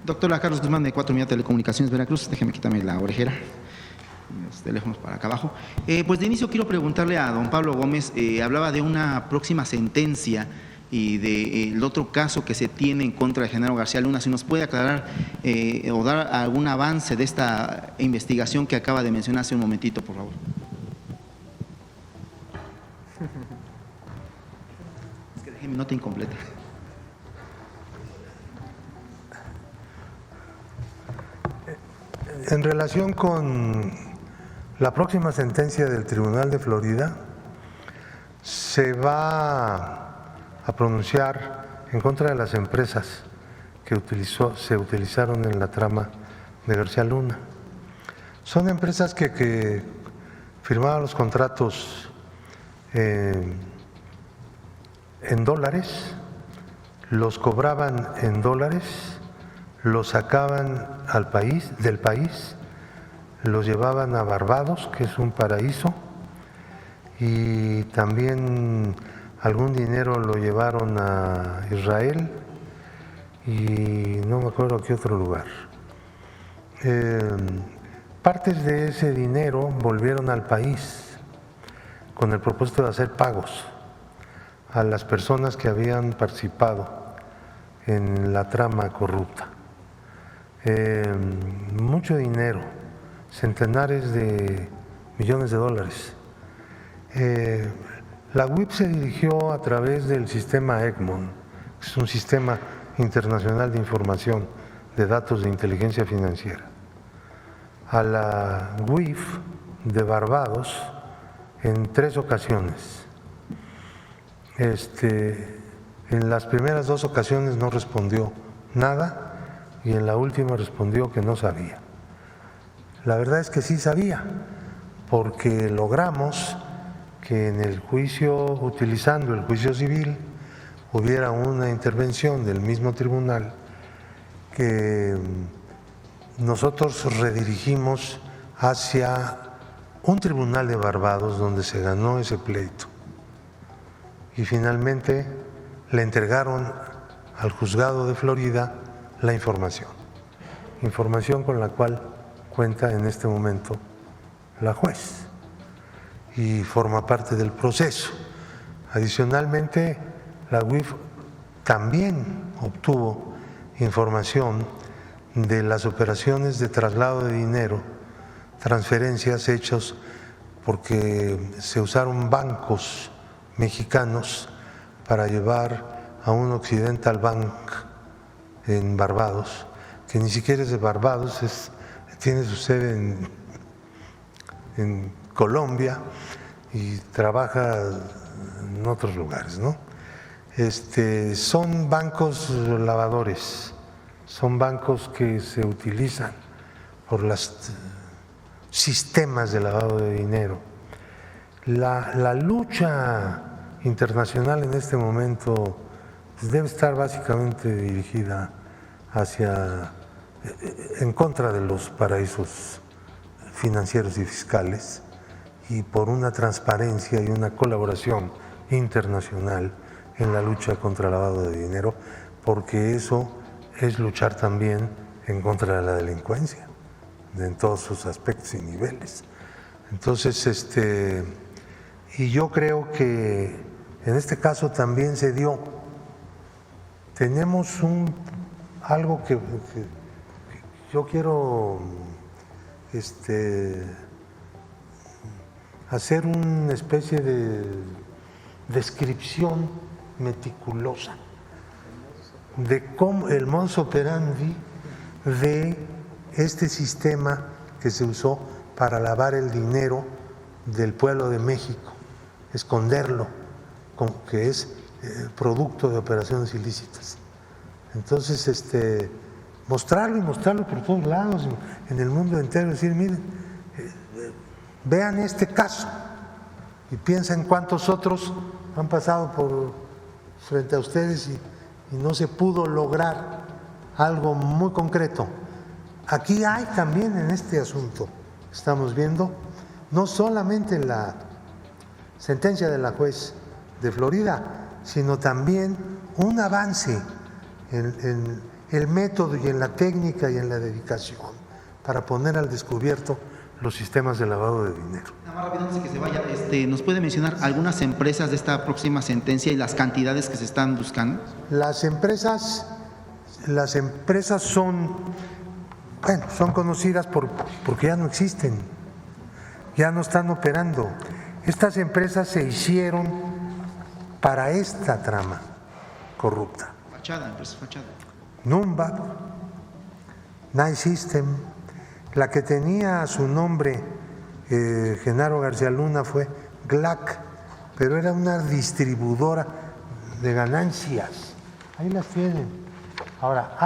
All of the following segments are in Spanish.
Doctora Carlos Guzmán de 4 Media Telecomunicaciones Veracruz, déjeme quitarme la orejera, los teléfonos para acá abajo. Pues de inicio quiero preguntarle a don Pablo Gómez, hablaba de una próxima sentencia y del otro caso que se tiene en contra de Genaro García Luna. Si nos puede aclarar o dar algún avance de esta investigación que acaba de mencionar hace un momentito, por favor. Es que dejé mi nota incompleta. En relación con la próxima sentencia del Tribunal de Florida, se va a pronunciar en contra de las empresas que se utilizaron en la trama de García Luna. Son empresas que firmaban los contratos en dólares, los cobraban en dólares, los sacaban del país, los llevaban a Barbados, que es un paraíso, y también algún dinero lo llevaron a Israel y no me acuerdo a qué otro lugar. Partes de ese dinero volvieron al país con el propósito de hacer pagos a las personas que habían participado en la trama corrupta. Mucho dinero, centenares de millones de dólares. La UIF se dirigió a través del sistema EGMON, que es un sistema internacional de información de datos de inteligencia financiera, a la UIF de Barbados en 3 ocasiones. En las primeras 2 ocasiones no respondió nada y en la última respondió que no sabía. La verdad es que sí sabía, porque logramos que en el juicio, utilizando el juicio civil, hubiera una intervención del mismo tribunal que nosotros redirigimos hacia un tribunal de Barbados donde se ganó ese pleito. Y finalmente le entregaron al juzgado de Florida la información con la cual cuenta en este momento la juez y forma parte del proceso. Adicionalmente, la UIF también obtuvo información de las operaciones de traslado de dinero, transferencias hechas porque se usaron bancos mexicanos para llevar a un Occidental Bank en Barbados, que ni siquiera es de Barbados, tiene su sede en Colombia y trabaja en otros lugares, ¿no? Son bancos lavadores, son bancos que se utilizan por los sistemas de lavado de dinero. La lucha internacional en este momento pues debe estar básicamente dirigida en contra de los paraísos financieros y fiscales y por una transparencia y una colaboración internacional en la lucha contra el lavado de dinero, porque eso es luchar también en contra de la delincuencia en todos sus aspectos y niveles. Entonces, y yo creo que en este caso también se dio. Tenemos algo que yo quiero hacer una especie de descripción meticulosa de cómo el modus operandi de este sistema que se usó para lavar el dinero del pueblo de México, esconderlo, que es producto de operaciones ilícitas. Entonces, mostrarlo y mostrarlo por todos lados, en el mundo entero, decir, miren, vean este caso y piensen cuántos otros han pasado frente a ustedes y no se pudo lograr algo muy concreto. Aquí hay también en este asunto, estamos viendo, no solamente la sentencia de la juez de Florida, sino también un avance en el método y en la técnica y en la dedicación para poner al descubierto los sistemas de lavado de dinero. Nada más rápido antes de que se vaya, ¿nos puede mencionar algunas empresas de esta próxima sentencia y las cantidades que se están buscando? Las empresas son, bueno, son conocidas porque ya no existen, ya no están operando. Estas empresas se hicieron para esta trama corrupta. Fachada, empresa fachada. Numba, Night System, la que tenía su nombre Genaro García Luna fue GLAC, pero era una distribuidora de ganancias. Ahí las tienen. Ahora,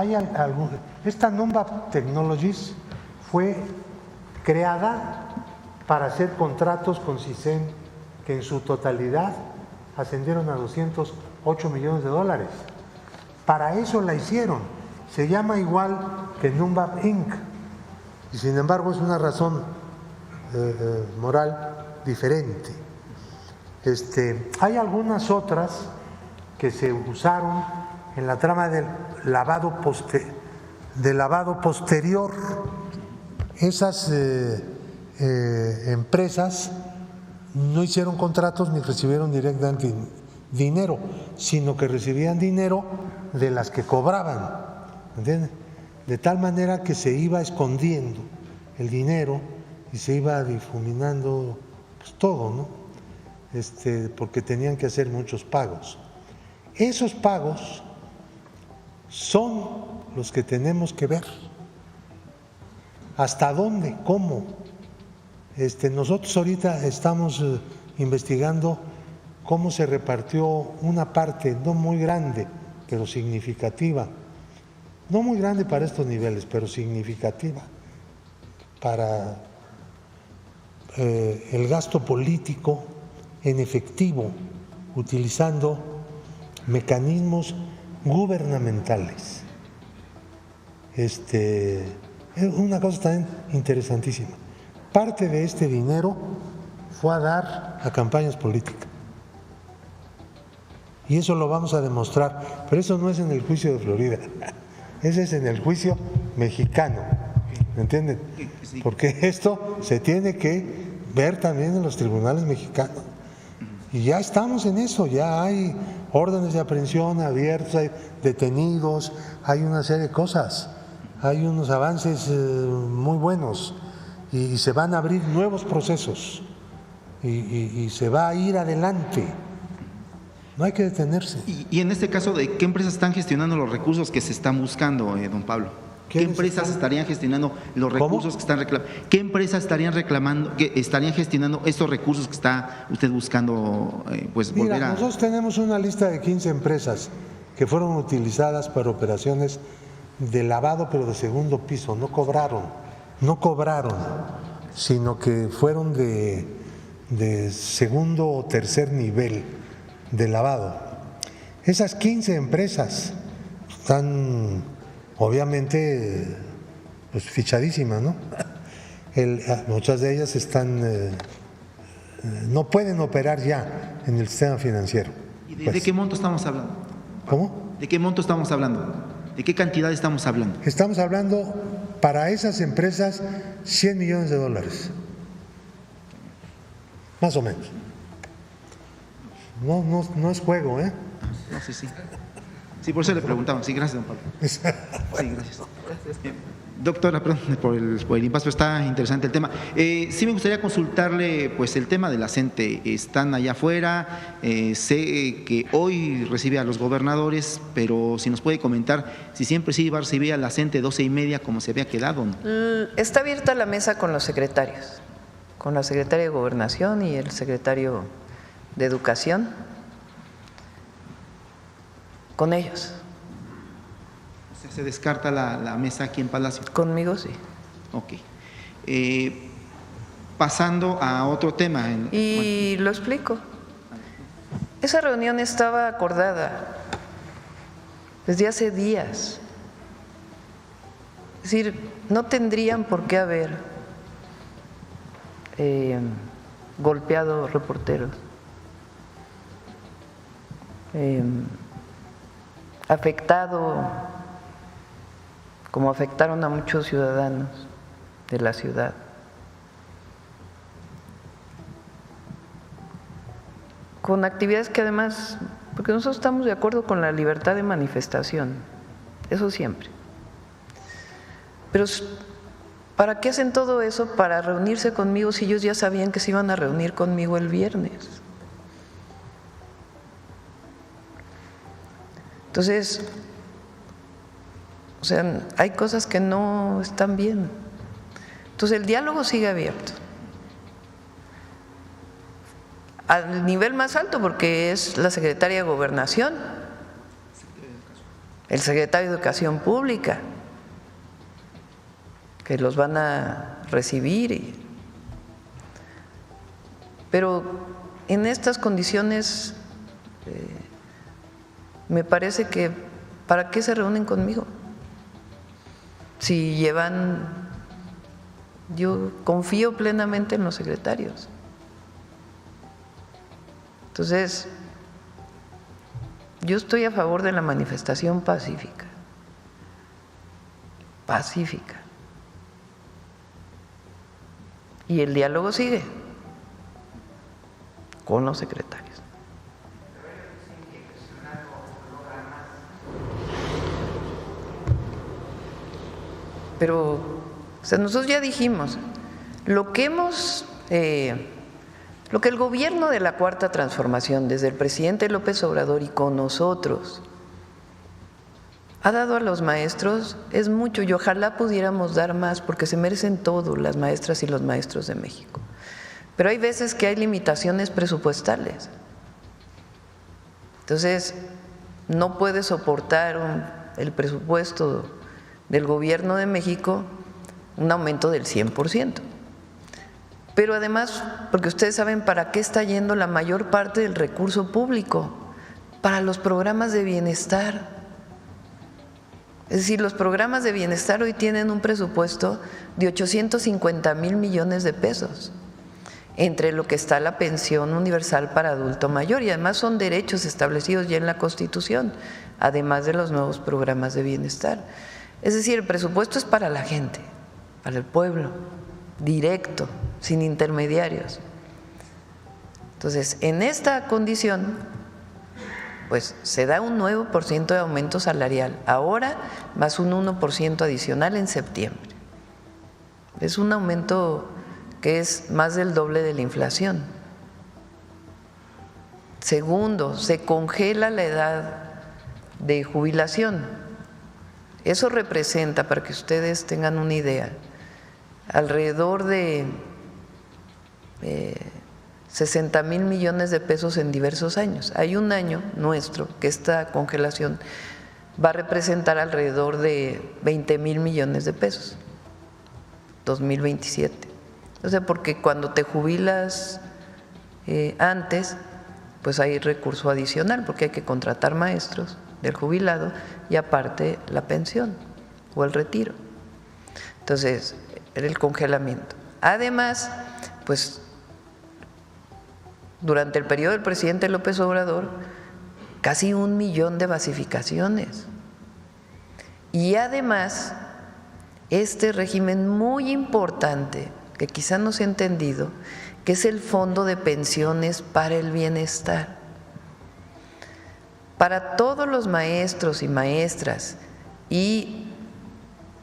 esta Numba Technologies fue creada para hacer contratos con CISEN que en su totalidad ascendieron a $208 millones. Para eso la hicieron. Se llama igual que Numba Inc. Y sin embargo es una razón moral diferente. Hay algunas otras que se usaron en la trama del lavado posterior. Esas empresas no hicieron contratos ni recibieron directamente dinero, sino que recibían dinero de las que cobraban, ¿entiendes? De tal manera que se iba escondiendo el dinero y se iba difuminando pues, todo, ¿no? Porque tenían que hacer muchos pagos. Esos pagos son los que tenemos que ver. ¿Hasta dónde? ¿Cómo? Nosotros ahorita estamos investigando cómo se repartió una parte, no muy grande, pero significativa, no muy grande para estos niveles, pero significativa para el gasto político en efectivo, utilizando mecanismos gubernamentales. Es una cosa también interesantísima. Parte de este dinero fue a dar a campañas políticas. Y eso lo vamos a demostrar, pero eso no es en el juicio de Florida, ese es en el juicio mexicano, ¿me entienden? Porque esto se tiene que ver también en los tribunales mexicanos. Y ya estamos en eso, ya hay órdenes de aprehensión abiertos, hay detenidos, hay una serie de cosas, hay unos avances muy buenos y se van a abrir nuevos procesos y se va a ir adelante. No hay que detenerse. Y en este caso, ¿de qué empresas están gestionando los recursos que se están buscando, don Pablo? ¿Qué empresas estarían gestionando los recursos que están reclamando? ¿Qué empresas estarían reclamando, que estarían gestionando estos recursos que está usted buscando volver a? Nosotros tenemos una lista de 15 empresas que fueron utilizadas para operaciones de lavado, pero de segundo piso. No cobraron, sino que fueron de segundo o tercer nivel de lavado. Esas 15 empresas están obviamente pues, fichadísimas, ¿no? Muchas de ellas no pueden operar ya en el sistema financiero. ¿Y de qué monto estamos hablando? ¿Cómo? ¿De qué monto estamos hablando? ¿De qué cantidad estamos hablando? Estamos hablando para esas empresas $100 millones. Más o menos. No es juego, ¿eh? No sé, sí. Sí, por eso le preguntaba. Sí, gracias, don Pablo. Sí, gracias. Doctora, perdón por el impasse, pero está interesante el tema. Sí me gustaría consultarle pues el tema de la CENTE. Están allá afuera, sé que hoy recibe a los gobernadores, pero si nos puede comentar si siempre sí va a recibir a la CENTE 12:30 como se había quedado, ¿no? Está abierta la mesa con los secretarios, con la secretaria de Gobernación y el secretario de Educación, con ellos. O sea, ¿se descarta la mesa aquí en Palacio? Conmigo sí. Ok. Pasando a otro tema. Lo explico. Esa reunión estaba acordada desde hace días. Es decir, no tendrían por qué haber golpeado reporteros. afectado, como afectaron a muchos ciudadanos de la ciudad. Con actividades que además, porque nosotros estamos de acuerdo con la libertad de manifestación, eso siempre. Pero ¿para qué hacen todo eso? Para reunirse conmigo si ellos ya sabían que se iban a reunir conmigo el viernes. Entonces, o sea, hay cosas que no están bien. Entonces el diálogo sigue abierto. Al nivel más alto, porque es la secretaria de Gobernación, el secretario de Educación Pública, que los van a recibir. Pero en estas condiciones me parece que ¿para qué se reúnen conmigo? Si llevan, yo confío plenamente en los secretarios. Entonces, yo estoy a favor de la manifestación pacífica, pacífica. Y el diálogo sigue con los secretarios. Pero, o sea, nosotros ya dijimos, lo que el gobierno de la Cuarta Transformación, desde el presidente López Obrador y con nosotros, ha dado a los maestros es mucho y ojalá pudiéramos dar más porque se merecen todo las maestras y los maestros de México. Pero hay veces que hay limitaciones presupuestales. Entonces, no puede soportar el presupuesto del gobierno de México un aumento del 100%. Pero además, porque ustedes saben para qué está yendo la mayor parte del recurso público, para los programas de bienestar. Es decir, los programas de bienestar hoy tienen un presupuesto de 850,000 millones de pesos, entre lo que está la pensión universal para adulto mayor, y además son derechos establecidos ya en la Constitución, además de los nuevos programas de bienestar. Es decir, el presupuesto es para la gente, para el pueblo, directo, sin intermediarios. Entonces, en esta condición, pues se da un 9% de aumento salarial, ahora más un 1% adicional en septiembre. Es un aumento que es más del doble de la inflación. Segundo, se congela la edad de jubilación. Eso representa, para que ustedes tengan una idea, alrededor de 60,000 millones de pesos en diversos años. Hay un año nuestro que esta congelación va a representar alrededor de 20,000 millones de pesos, 2027. O sea, porque cuando te jubilas antes, pues hay recurso adicional, porque hay que contratar maestros del jubilado y aparte la pensión o el retiro. Entonces, el congelamiento. Además, pues durante el periodo del presidente López Obrador, casi 1 millón de basificaciones. Y además, este régimen muy importante, que quizá no se ha entendido, que es el Fondo de Pensiones para el Bienestar. Para todos los maestros y maestras y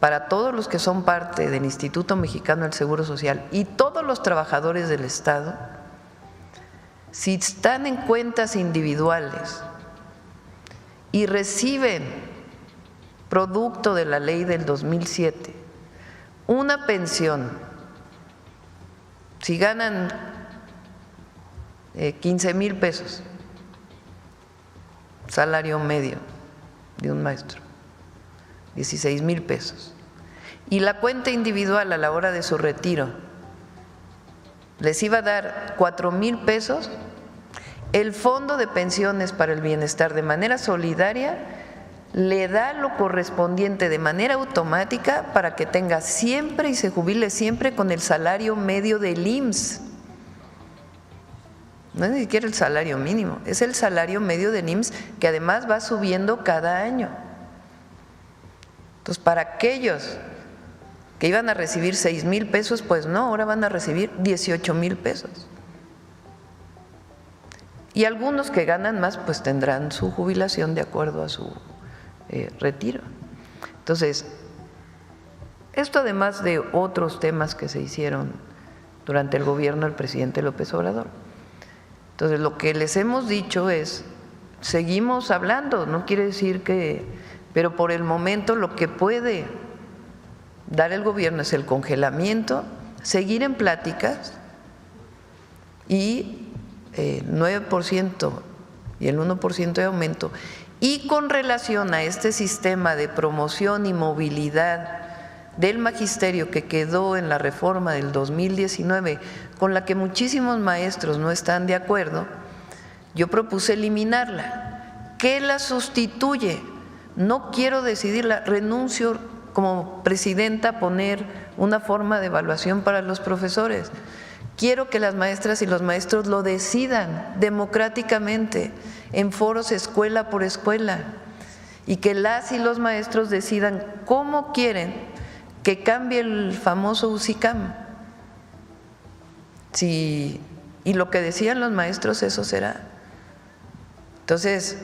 para todos los que son parte del Instituto Mexicano del Seguro Social y todos los trabajadores del Estado, si están en cuentas individuales y reciben, producto de la ley del 2007, una pensión, si ganan 15,000 pesos, salario medio de un maestro, 16,000 pesos, y la cuenta individual a la hora de su retiro les iba a dar 4,000 pesos, el Fondo de Pensiones para el Bienestar de manera solidaria le da lo correspondiente de manera automática para que tenga siempre y se jubile siempre con el salario medio del IMSS. no es ni siquiera el salario mínimo, es el salario medio del IMSS, que además va subiendo cada año. Entonces, para aquellos que iban a recibir 6,000 pesos, pues no, ahora van a recibir 18,000 pesos. Y algunos que ganan más, pues tendrán su jubilación de acuerdo a su retiro. Entonces, esto además de otros temas que se hicieron durante el gobierno del presidente López Obrador. Entonces, lo que les hemos dicho es, seguimos hablando, no quiere decir que, pero por el momento lo que puede dar el gobierno es el congelamiento, seguir en pláticas y 9% y el 1% de aumento. Y con relación a este sistema de promoción y movilidad del magisterio que quedó en la reforma del 2019, con la que muchísimos maestros no están de acuerdo, yo propuse eliminarla. ¿Qué la sustituye? No quiero decidirla, renuncio como presidenta a poner una forma de evaluación para los profesores. Quiero que las maestras y los maestros lo decidan democráticamente en foros escuela por escuela y que las y los maestros decidan cómo quieren que cambie el famoso UCICAM. Sí, y lo que decían los maestros, eso será. Entonces,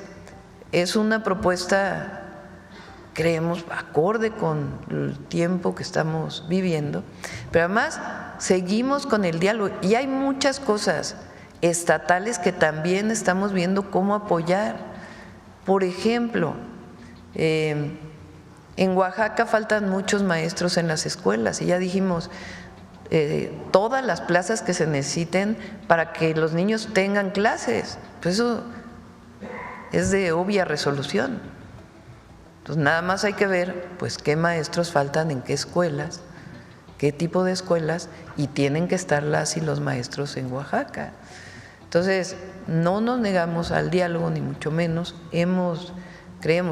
es una propuesta, creemos, acorde con el tiempo que estamos viviendo, pero además seguimos con el diálogo y hay muchas cosas estatales que también estamos viendo cómo apoyar. Por ejemplo, en Oaxaca faltan muchos maestros en las escuelas y ya dijimos todas las plazas que se necesiten para que los niños tengan clases. Pues eso es de obvia resolución. Entonces nada más hay que ver pues qué maestros faltan en qué escuelas, qué tipo de escuelas, y tienen que estar las y los maestros en Oaxaca. Entonces no nos negamos al diálogo ni mucho menos, hemos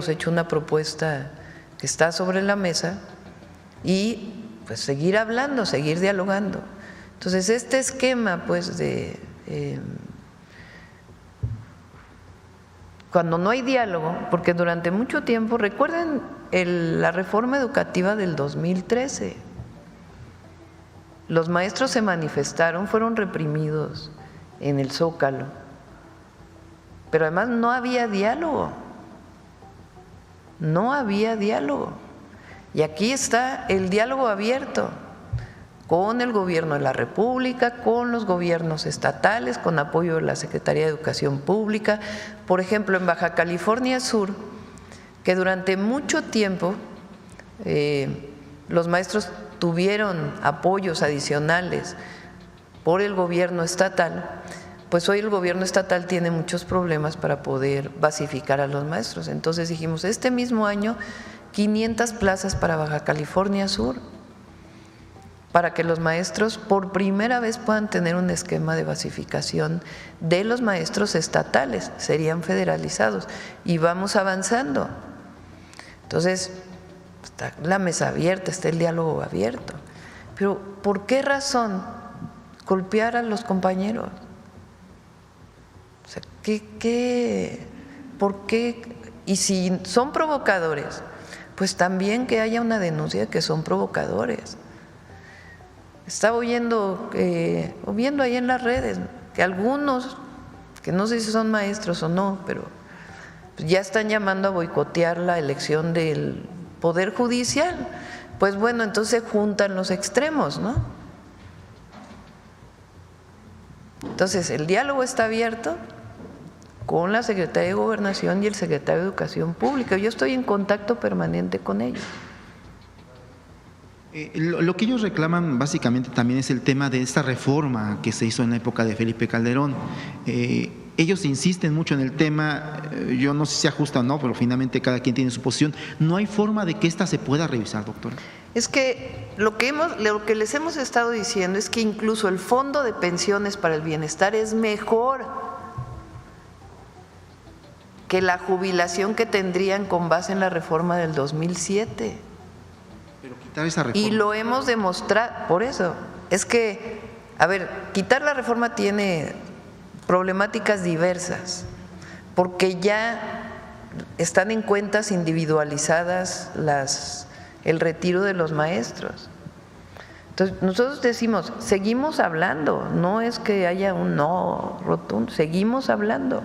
hecho una propuesta que está sobre la mesa y pues seguir hablando, seguir dialogando. Entonces este esquema pues de cuando no hay diálogo, porque durante mucho tiempo, recuerden la reforma educativa del 2013, los maestros se manifestaron, fueron reprimidos en el Zócalo, pero además no había diálogo, no había diálogo. Y aquí está el diálogo abierto con el gobierno de la República, con los gobiernos estatales, con apoyo de la Secretaría de Educación Pública. Por ejemplo, en Baja California Sur, que durante mucho tiempo los maestros tuvieron apoyos adicionales por el gobierno estatal, pues hoy el gobierno estatal tiene muchos problemas para poder basificar a los maestros. Entonces dijimos, este mismo año, 500 plazas para Baja California Sur, para que los maestros por primera vez puedan tener un esquema de basificación de los maestros estatales, serían federalizados y vamos avanzando. Entonces, está la mesa abierta, está el diálogo abierto, pero ¿por qué razón golpear a los compañeros? O sea, ¿por qué? Y si son provocadores, pues también que haya una denuncia de que son provocadores. Estaba viendo ahí en las redes que algunos, que no sé si son maestros o no, pero ya están llamando a boicotear la elección del Poder Judicial. Pues bueno, entonces juntan los extremos, ¿no? Entonces el diálogo está abierto con la Secretaría de Gobernación y el Secretario de Educación Pública. Yo estoy en contacto permanente con ellos. Lo que ellos reclaman básicamente también es el tema de esta reforma que se hizo en la época de Felipe Calderón. Ellos insisten mucho en el tema, yo no sé si sea justa o no, pero finalmente cada quien tiene su posición. ¿No hay forma de que esta se pueda revisar, doctora? Es que lo que les hemos estado diciendo es que incluso el Fondo de Pensiones para el Bienestar es mejor que la jubilación que tendrían con base en la reforma del 2007. Pero quitar esa reforma. Y lo hemos demostrado, por eso. Es que, a ver, quitar la reforma tiene problemáticas diversas, porque ya están en cuentas individualizadas el retiro de los maestros. Entonces, nosotros decimos, seguimos hablando, no es que haya un no rotundo, seguimos hablando,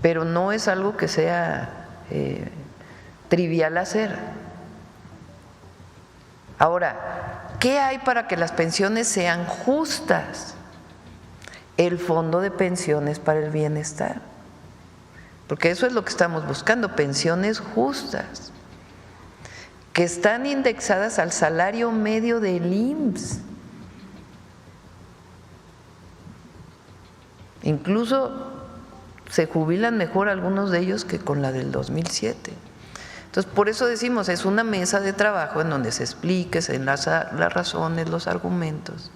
pero no es algo que sea trivial hacer. Ahora, ¿qué hay para que las pensiones sean justas? El Fondo de Pensiones para el Bienestar, porque eso es lo que estamos buscando, pensiones justas, que están indexadas al salario medio del IMSS. Incluso se jubilan mejor algunos de ellos que con la del 2007. Entonces, por eso decimos, es una mesa de trabajo en donde se explique, se enlaza las razones, los argumentos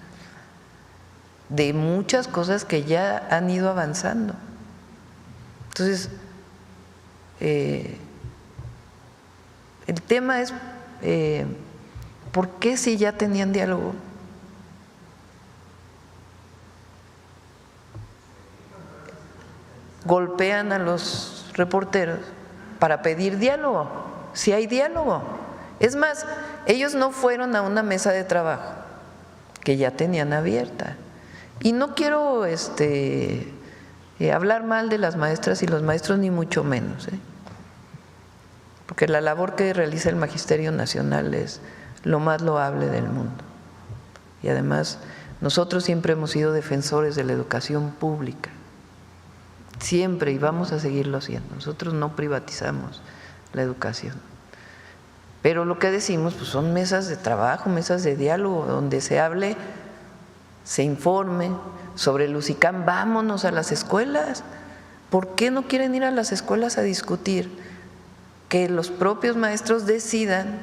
de muchas cosas que ya han ido avanzando. Entonces, el tema es, ¿por qué si ya tenían diálogo? Golpean a los reporteros para pedir diálogo, si hay diálogo. Es más, ellos no fueron a una mesa de trabajo que ya tenían abierta. Y no quiero hablar mal de las maestras y los maestros, ni mucho menos, porque la labor que realiza el Magisterio Nacional es lo más loable del mundo. Y además, nosotros siempre hemos sido defensores de la educación pública, siempre, y vamos a seguirlo haciendo. Nosotros no privatizamos la educación. Pero lo que decimos pues son mesas de trabajo, mesas de diálogo, donde se hable, se informe sobre el UCICAM. Vámonos a las escuelas. ¿Por qué no quieren ir a las escuelas a discutir? Que los propios maestros decidan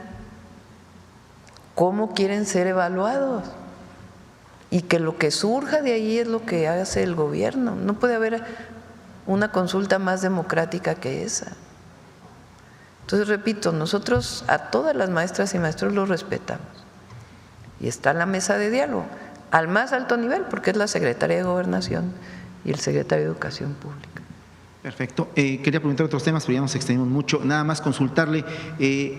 cómo quieren ser evaluados y que lo que surja de ahí es lo que hace el gobierno. No puede haber una consulta más democrática que esa. Entonces, repito, nosotros a todas las maestras y maestros los respetamos y está la mesa de diálogo al más alto nivel, porque es la Secretaría de Gobernación y el Secretario de Educación Pública. Perfecto. Quería preguntar otros temas, pero ya nos extendimos mucho. Nada más consultarle.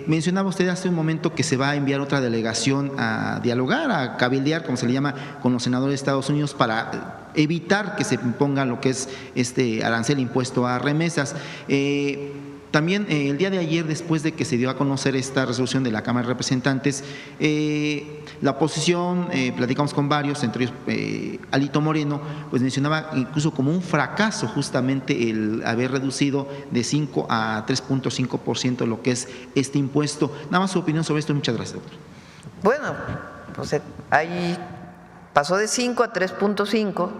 Mencionaba usted hace un momento que se va a enviar otra delegación a dialogar, a cabildear, como se le llama, con los senadores de Estados Unidos para evitar que se imponga lo que es este arancel impuesto a remesas. También el día de ayer, después de que se dio a conocer esta resolución de la Cámara de Representantes, la oposición, platicamos con varios, entre ellos Alito Moreno, pues mencionaba incluso como un fracaso justamente el haber reducido de 5 a 3.5% lo que es este impuesto. Nada más su opinión sobre esto. Muchas gracias, doctor. Bueno, pues ahí pasó de 5 a 3.5,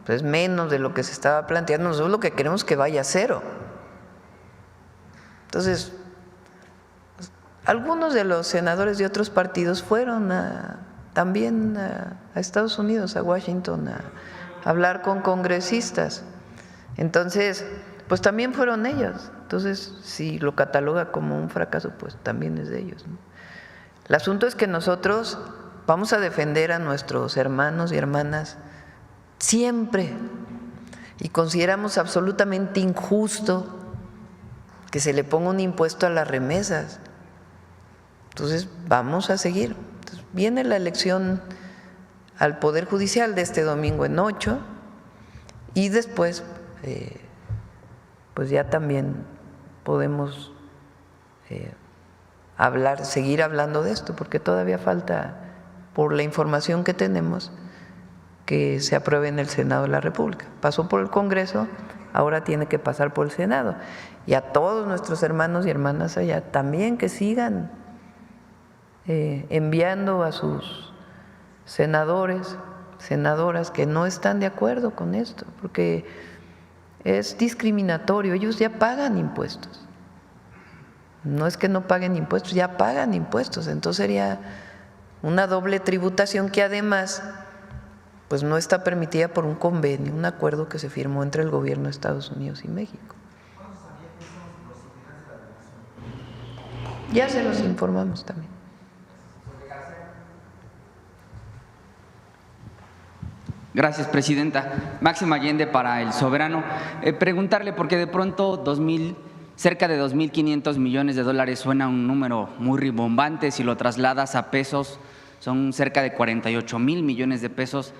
pues menos de lo que se estaba planteando. Nosotros lo que queremos es que vaya a 0. Entonces, algunos de los senadores de otros partidos fueron también a Estados Unidos, a Washington, a hablar con congresistas. Entonces, pues también fueron ellos. Entonces, si lo cataloga como un fracaso, pues también es de ellos, ¿no? El asunto es que nosotros vamos a defender a nuestros hermanos y hermanas siempre, y consideramos absolutamente injusto que se le ponga un impuesto a las remesas. Entonces vamos a seguir. Entonces, viene la elección al Poder Judicial de este domingo en 8 y después pues ya también podemos seguir hablando de esto, porque todavía falta, por la información que tenemos, que se apruebe en el Senado de la República. Pasó por el Congreso, ahora tiene que pasar por el Senado. Y a todos nuestros hermanos y hermanas allá también que sigan enviando a sus senadores, senadoras que no están de acuerdo con esto, porque es discriminatorio. Ellos ya pagan impuestos. No es que no paguen impuestos, ya pagan impuestos. Entonces sería una doble tributación que además pues no está permitida por un convenio, un acuerdo que se firmó entre el gobierno de Estados Unidos y México. Ya se los informamos también. Gracias, presidenta. Máximo Allende para El Soberano. Preguntarle, porque de pronto cerca de 2.500 millones de dólares suena un número muy rimbombante. Si lo trasladas a pesos, son cerca de 48,000 millones de pesos.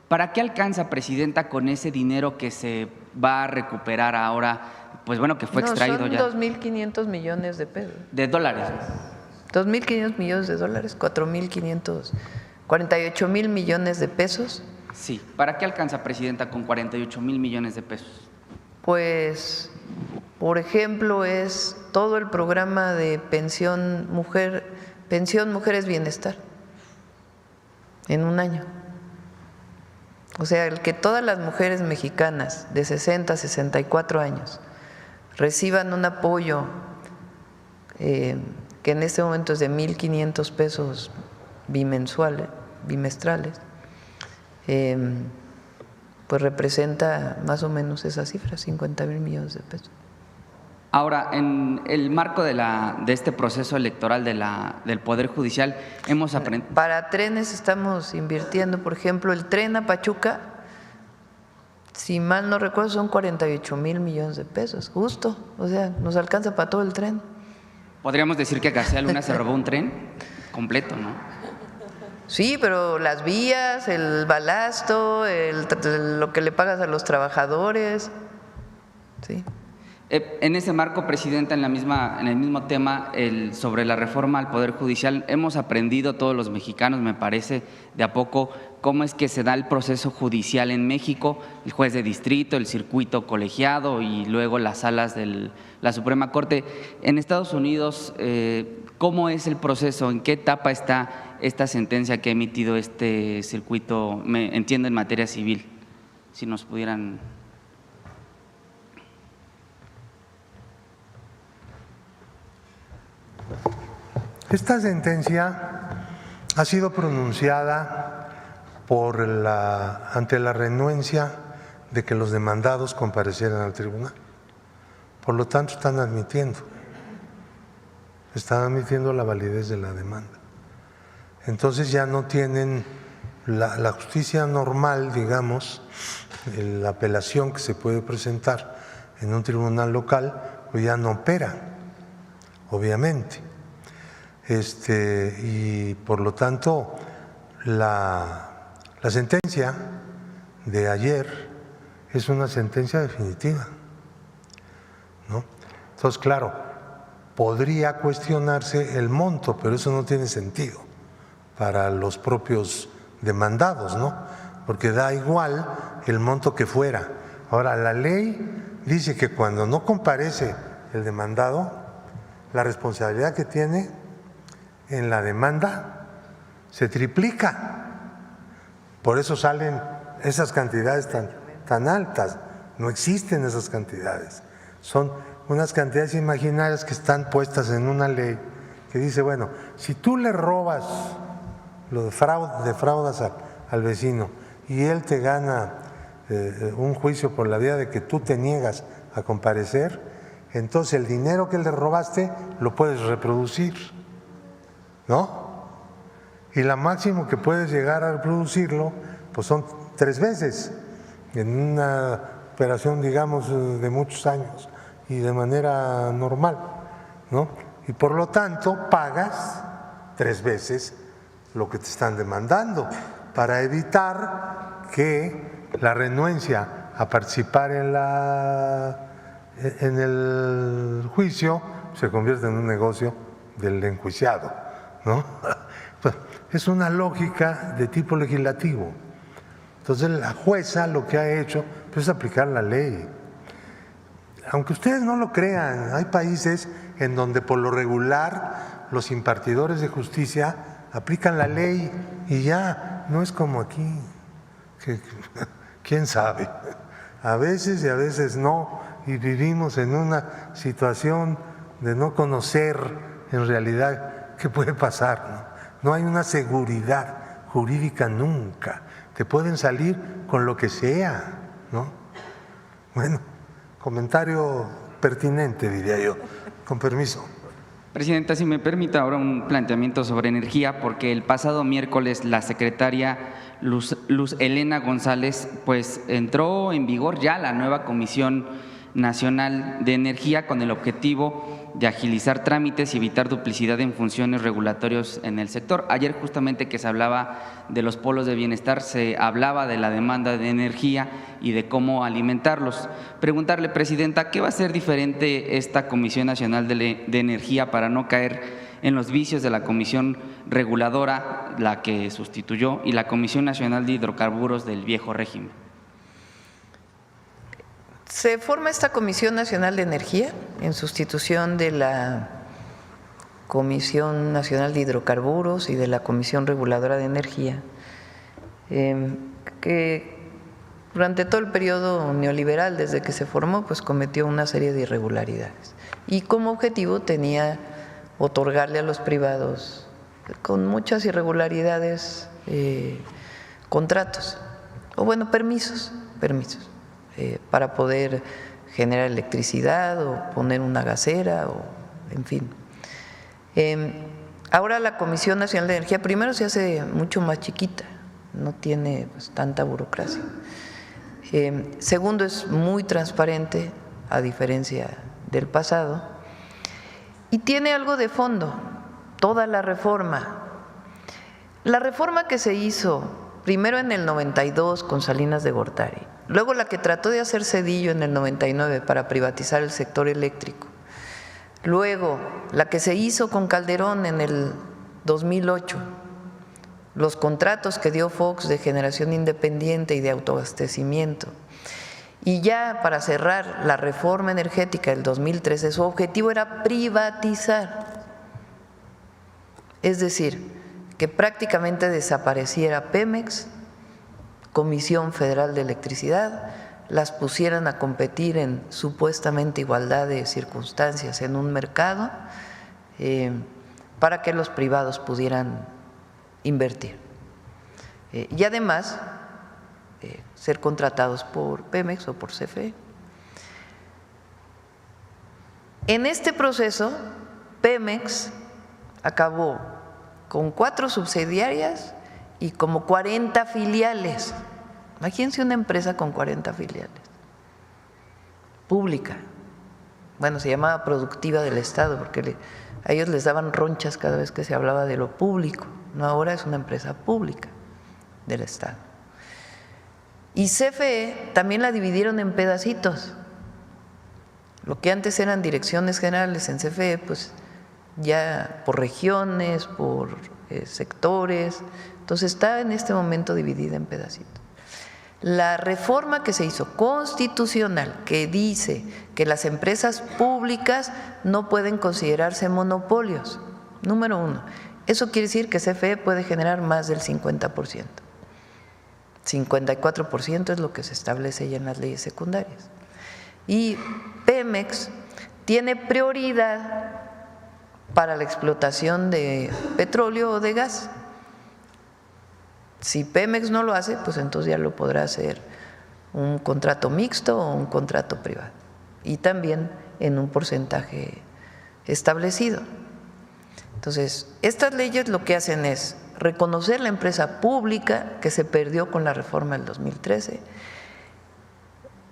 ¿Para qué alcanza, presidenta, con ese dinero que se va a recuperar ahora? Pues bueno, que fue extraído ya. Son 2.500 millones de pesos. De dólares. 2.500 millones de dólares, 48,000 millones de pesos. Sí. ¿Para qué alcanza, presidenta, con 48,000 millones de pesos? Pues, por ejemplo, es todo el programa de pensión Mujeres Bienestar en un año. O sea, el que todas las mujeres mexicanas de 60 a 64 años reciban un apoyo que en este momento es de 1.500 pesos bimestrales, pues representa más o menos esa cifra, 50,000 millones de pesos. Ahora, en el marco de este proceso electoral del Poder Judicial, hemos aprendido… Para trenes estamos invirtiendo, por ejemplo, el tren a Pachuca, si mal no recuerdo, son 48,000 millones de pesos, justo, o sea, nos alcanza para todo el tren. Podríamos decir que García Luna se robó un tren completo, ¿no? Sí, pero las vías, el balasto, lo que le pagas a los trabajadores, sí. En ese marco, presidenta, en el mismo tema, sobre la reforma al Poder Judicial, hemos aprendido todos los mexicanos, me parece, de a poco, cómo es que se da el proceso judicial en México, el juez de distrito, el circuito colegiado y luego las salas de la Suprema Corte. En Estados Unidos, ¿cómo es el proceso? ¿En qué etapa está esta sentencia que ha emitido este circuito, entiendo, en materia civil? Si nos pudieran… Esta sentencia ha sido pronunciada ante la renuencia de que los demandados comparecieran al tribunal. Por lo tanto, están admitiendo la validez de la demanda. Entonces ya no tienen la justicia normal, digamos, la apelación que se puede presentar en un tribunal local, pues ya no opera, obviamente. Y por lo tanto, la sentencia de ayer es una sentencia definitiva, ¿no? Entonces, claro, podría cuestionarse el monto, pero eso no tiene sentido para los propios demandados, ¿no? Porque da igual el monto que fuera. Ahora, la ley dice que cuando no comparece el demandado, la responsabilidad que tiene en la demanda se triplica. Por eso salen esas cantidades tan altas. No existen esas cantidades. Son unas cantidades imaginarias que están puestas en una ley que dice, bueno, si tú le robas, lo defraudas al vecino y él te gana un juicio por la vía de que tú te niegas a comparecer, entonces el dinero que le robaste lo puedes reproducir, ¿no? Y la máximo que puedes llegar a reproducirlo, pues son 3 veces en una operación, digamos, de muchos años y de manera normal, ¿no? Y por lo tanto pagas 3 veces lo que te están demandando para evitar que la renuencia a participar en el juicio se convierta en un negocio del enjuiciado, ¿no? Pues es una lógica de tipo legislativo. Entonces la jueza lo que ha hecho pues, es aplicar la ley. Aunque ustedes no lo crean, hay países en donde por lo regular los impartidores de justicia aplican la ley y ya, no es como aquí, que quién sabe, a veces y a veces no, y vivimos en una situación de no conocer en realidad qué puede pasar, no hay una seguridad jurídica nunca, te pueden salir con lo que sea, ¿no? Bueno, comentario pertinente, diría yo, con permiso. Presidenta, si me permite ahora un planteamiento sobre energía, porque el pasado miércoles la secretaria Luz Helena González pues entró en vigor ya la nueva Comisión Nacional de Energía con el objetivo de agilizar trámites y evitar duplicidad en funciones regulatorias en el sector. Ayer justamente que se hablaba de los polos de bienestar, se hablaba de la demanda de energía y de cómo alimentarlos. Preguntarle, Presidenta, ¿qué va a ser diferente esta Comisión Nacional de Energía para no caer en los vicios de la Comisión Reguladora, la que sustituyó, y la Comisión Nacional de Hidrocarburos del viejo régimen? Se forma esta Comisión Nacional de Energía en sustitución de la Comisión Nacional de Hidrocarburos y de la Comisión Reguladora de Energía, que durante todo el periodo neoliberal, desde que se formó, pues cometió una serie de irregularidades y como objetivo tenía otorgarle a los privados con muchas irregularidades contratos, o bueno, permisos. Para poder generar electricidad o poner una gasera o en fin. Ahora la Comisión Nacional de Energía primero se hace mucho más chiquita, no tiene pues tanta burocracia. Segundo, es muy transparente a diferencia del pasado y tiene algo de fondo, toda la reforma. La reforma que se hizo primero en el 92 con Salinas de Gortari, luego la que trató de hacer Zedillo en el 99 para privatizar el sector eléctrico, luego la que se hizo con Calderón en el 2008, los contratos que dio Fox de generación independiente y de autoabastecimiento, y ya para cerrar la reforma energética del 2013, su objetivo era privatizar, es decir, que prácticamente desapareciera Pemex, Comisión Federal de Electricidad, las pusieran a competir en supuestamente igualdad de circunstancias en un mercado para que los privados pudieran invertir. Y además ser contratados por Pemex o por CFE. En este proceso, Pemex acabó con 4 subsidiarias y como 40 filiales. Imagínense una empresa con 40 filiales, pública. Bueno, se llamaba Productiva del Estado porque a ellos les daban ronchas cada vez que se hablaba de lo público. No, ahora es una empresa pública del Estado. Y CFE también la dividieron en pedacitos. Lo que antes eran direcciones generales en CFE, pues ya por regiones, por sectores, entonces está en este momento dividida en pedacitos. La reforma que se hizo constitucional, que dice que las empresas públicas no pueden considerarse monopolios, número 1, eso quiere decir que CFE puede generar más del 50%, 54% es lo que se establece ya en las leyes secundarias, y Pemex tiene prioridad para la explotación de petróleo o de gas. Si Pemex no lo hace, pues entonces ya lo podrá hacer un contrato mixto o un contrato privado y también en un porcentaje establecido. Entonces, estas leyes lo que hacen es reconocer la empresa pública que se perdió con la reforma del 2013.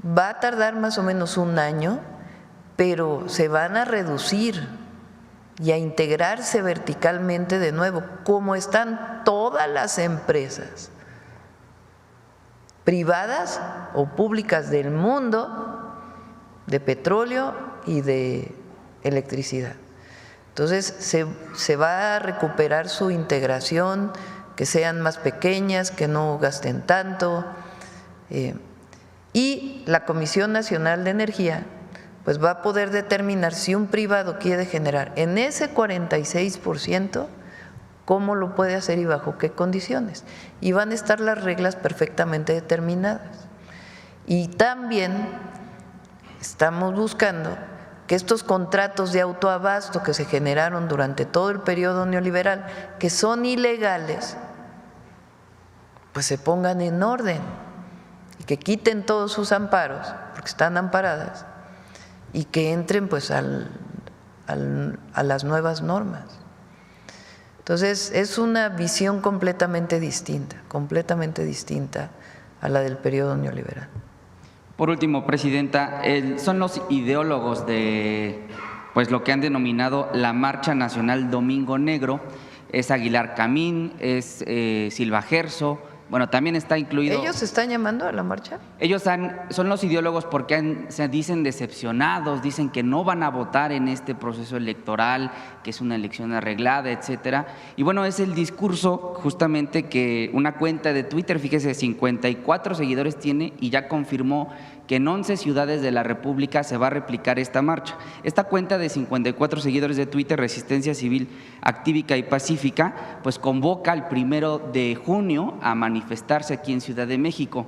Va a tardar más o menos un año, pero se van a reducir y a integrarse verticalmente de nuevo, como están todas las empresas privadas o públicas del mundo de petróleo y de electricidad. Entonces se va a recuperar su integración, que sean más pequeñas, que no gasten tanto, y la Comisión Nacional de Energía pues va a poder determinar si un privado quiere generar en ese 46%, cómo lo puede hacer y bajo qué condiciones. Y van a estar las reglas perfectamente determinadas. Y también estamos buscando que estos contratos de autoabasto que se generaron durante todo el periodo neoliberal, que son ilegales, pues se pongan en orden y que quiten todos sus amparos, porque están amparadas, y que entren pues al a las nuevas normas. Entonces, es una visión completamente distinta a la del periodo neoliberal. Por último, Presidenta, son los ideólogos de pues lo que han denominado la Marcha Nacional Domingo Negro. Es Aguilar Camín, es Silva Gerso, bueno, también está incluido… ¿Ellos se están llamando a la marcha? Ellos son los ideólogos porque se dicen decepcionados, dicen que no van a votar en este proceso electoral, que es una elección arreglada, etcétera. Y bueno, es el discurso justamente que una cuenta de Twitter, fíjese, 54 seguidores tiene y ya confirmó que en 11 ciudades de la República se va a replicar esta marcha. Esta cuenta de 54 seguidores de Twitter, Resistencia Civil Actívica y Pacífica, pues convoca el 1 de junio a manifestarse aquí en Ciudad de México.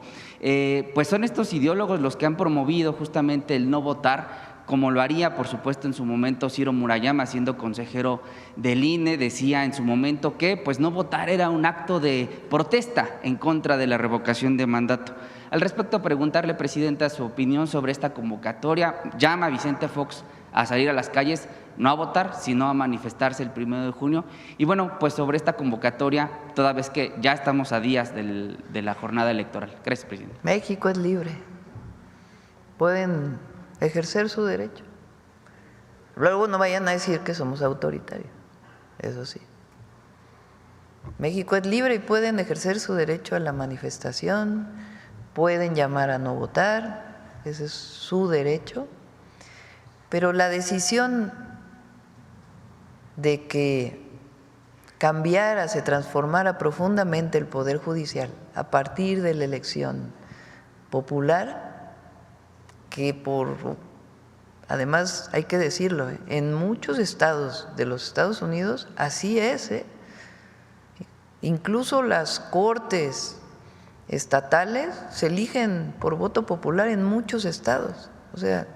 Pues son estos ideólogos los que han promovido justamente el no votar, como lo haría, por supuesto, en su momento Ciro Murayama, siendo consejero del INE, decía en su momento que pues no votar era un acto de protesta en contra de la revocación de mandato. Al respecto, preguntarle, Presidenta, su opinión sobre esta convocatoria. Llama a Vicente Fox a salir a las calles, no a votar, sino a manifestarse el 1 de junio. Y bueno, pues sobre esta convocatoria, toda vez que ya estamos a días de la jornada electoral. Gracias, Presidenta. México es libre. Pueden ejercer su derecho. Luego no vayan a decir que somos autoritarios, eso sí. México es libre y pueden ejercer su derecho a la manifestación, pueden llamar a no votar, ese es su derecho, pero la decisión de que cambiara, se transformara profundamente el Poder Judicial a partir de la elección popular, que además hay que decirlo, en muchos estados de los Estados Unidos así es, incluso las cortes estatales se eligen por voto popular en muchos estados. O sea,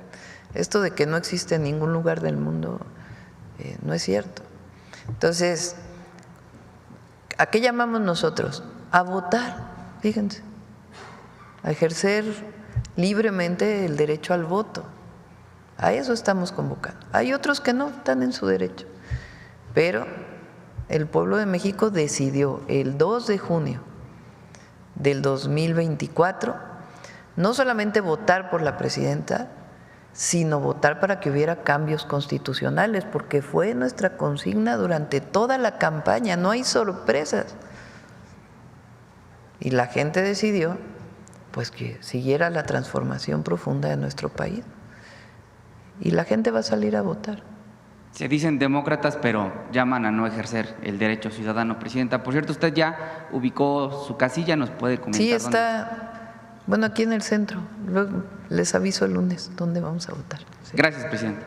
esto de que no existe en ningún lugar del mundo no es cierto. Entonces, ¿a qué llamamos nosotros? A votar, fíjense, a ejercer libremente el derecho al voto. A eso estamos convocando. Hay otros que no están en su derecho, pero el pueblo de México decidió el 2 de junio del 2024 no solamente votar por la presidenta, sino votar para que hubiera cambios constitucionales, porque fue nuestra consigna durante toda la campaña, no hay sorpresas. Y la gente decidió pues que siguiera la transformación profunda de nuestro país. Y la gente va a salir a votar. Se dicen demócratas, pero llaman a no ejercer el derecho ciudadano. Presidenta, por cierto, usted ya ubicó su casilla, ¿nos puede comentar? Sí, está, bueno, aquí en el centro. Luego les aviso el lunes dónde vamos a votar. Sí. Gracias, Presidenta.